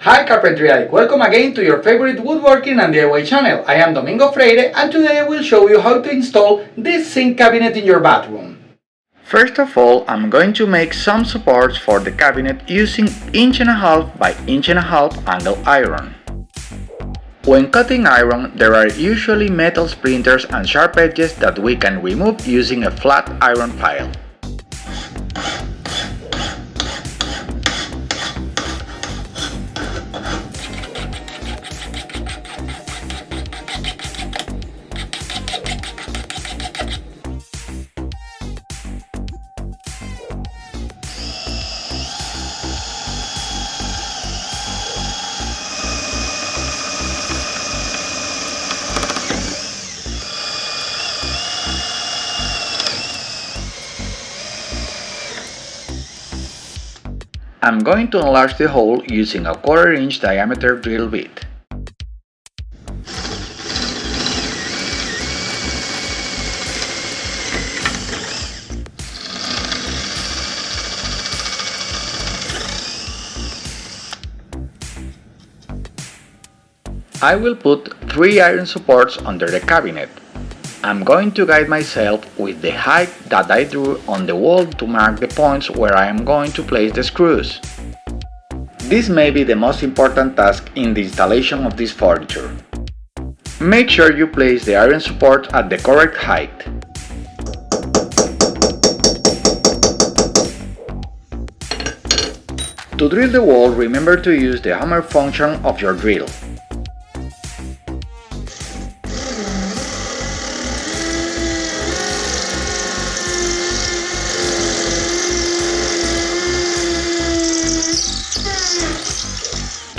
Hi Carpentry Addict, welcome again to your favorite woodworking and DIY channel. I am Domingo Freire and today I will show you how to install this sink cabinet in your bathroom. First of all, I'm going to make some supports for the cabinet using 1.5 by 1.5 angle iron. When cutting iron, there are usually metal splinters and sharp edges that we can remove using a flat iron file. I'm going to enlarge the hole using a 1/4 inch diameter drill bit. I will put 3 iron supports under the cabinet. I'm going to guide myself with the height that I drew on the wall to mark the points where I am going to place the screws. This may be the most important task in the installation of this furniture. Make sure you place the iron support at the correct height. To drill the wall, remember to use the hammer function of your drill.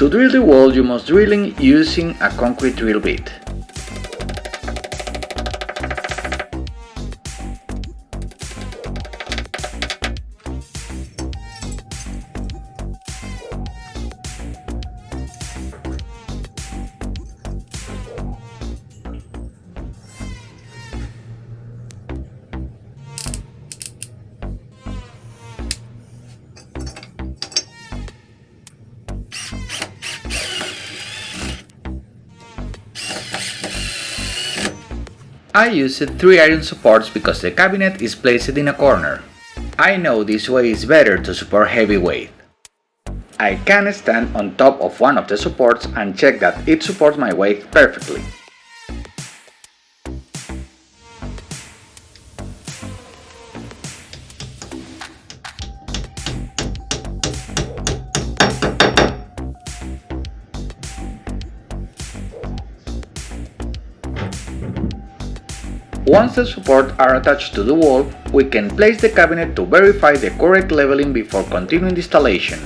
To drill the wall, you must drill using a concrete drill bit. I used 3 iron supports because the cabinet is placed in a corner. I know this way is better to support heavy weight. I can stand on top of one of the supports and check that it supports my weight perfectly. Once the supports are attached to the wall, we can place the cabinet to verify the correct leveling before continuing the installation.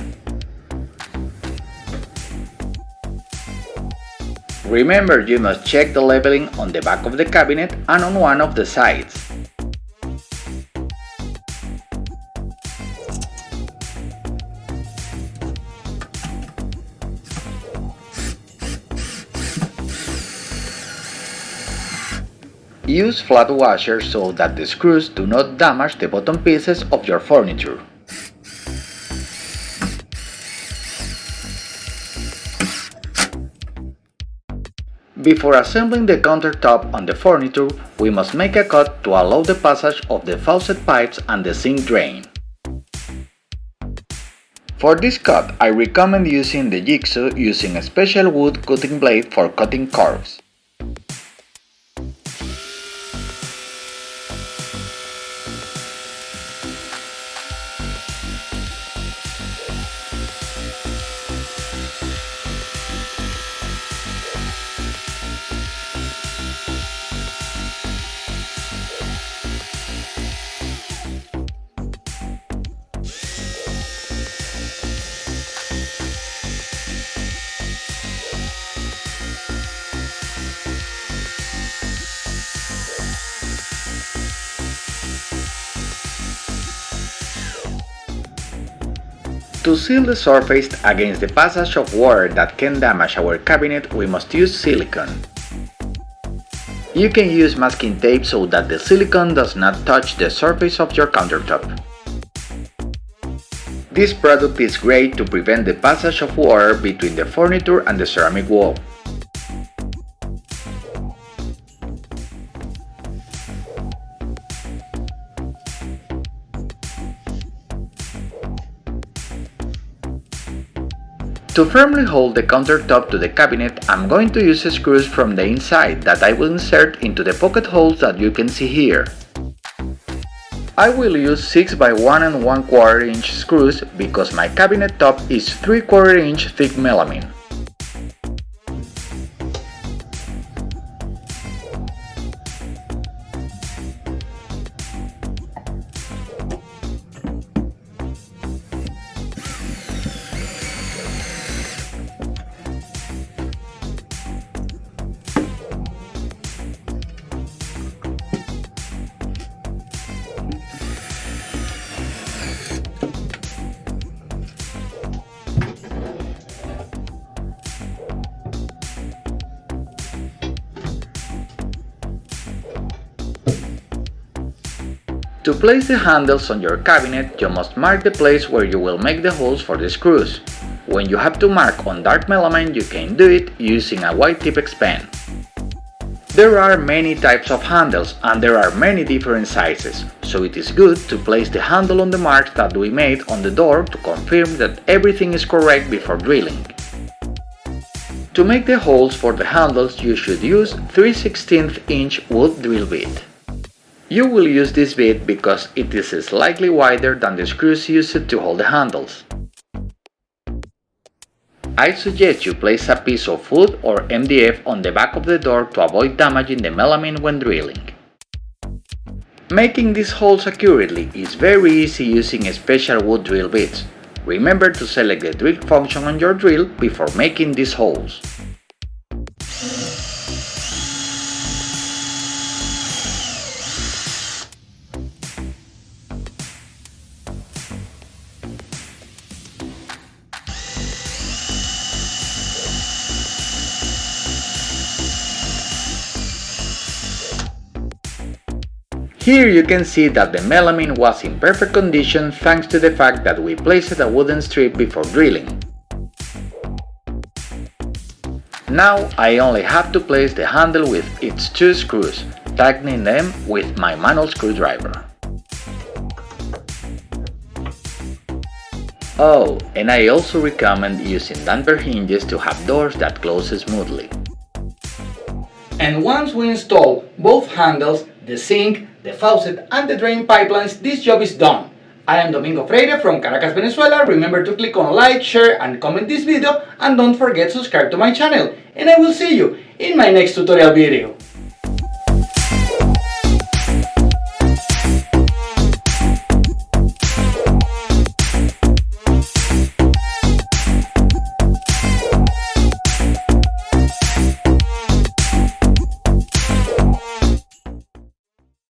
Remember, you must check the leveling on the back of the cabinet and on one of the sides. Use flat washers so that the screws do not damage the bottom pieces of your furniture. Before assembling the countertop on the furniture, we must make a cut to allow the passage of the faucet pipes and the sink drain. For this cut, I recommend using the jigsaw using a special wood cutting blade for cutting curves. To seal the surface against the passage of water that can damage our cabinet, we must use silicone. You can use masking tape so that the silicone does not touch the surface of your countertop. This product is great to prevent the passage of water between the furniture and the ceramic wall. To firmly hold the countertop to the cabinet, I'm going to use screws from the inside that I will insert into the pocket holes that you can see here. I will use 6 by 1 1/4 inch screws because my cabinet top is 3/4 inch thick melamine. To place the handles on your cabinet, you must mark the place where you will make the holes for the screws. When you have to mark on dark melamine, you can do it using a white Tipex pen. There are many types of handles and there are many different sizes, so it is good to place the handle on the marks that we made on the door to confirm that everything is correct before drilling. To make the holes for the handles, you should use 3/16 inch wood drill bit. You will use this bit because it is slightly wider than the screws used to hold the handles. I suggest you place a piece of wood or MDF on the back of the door to avoid damaging the melamine when drilling. Making these holes accurately is very easy using special wood drill bits. Remember to select the drill function on your drill before making these holes. Here you can see that the melamine was in perfect condition thanks to the fact that we placed a wooden strip before drilling. Now I only have to place the handle with its 2 screws, tightening them with my manual screwdriver. Oh, and I also recommend using damper hinges to have doors that close smoothly. And once we install both handles, the sink, the faucet and the drain pipelines, this job is done. I am Domingo Freire from Caracas, Venezuela. Remember to click on like, share and comment this video and don't forget to subscribe to my channel. And I will see you in my next tutorial video.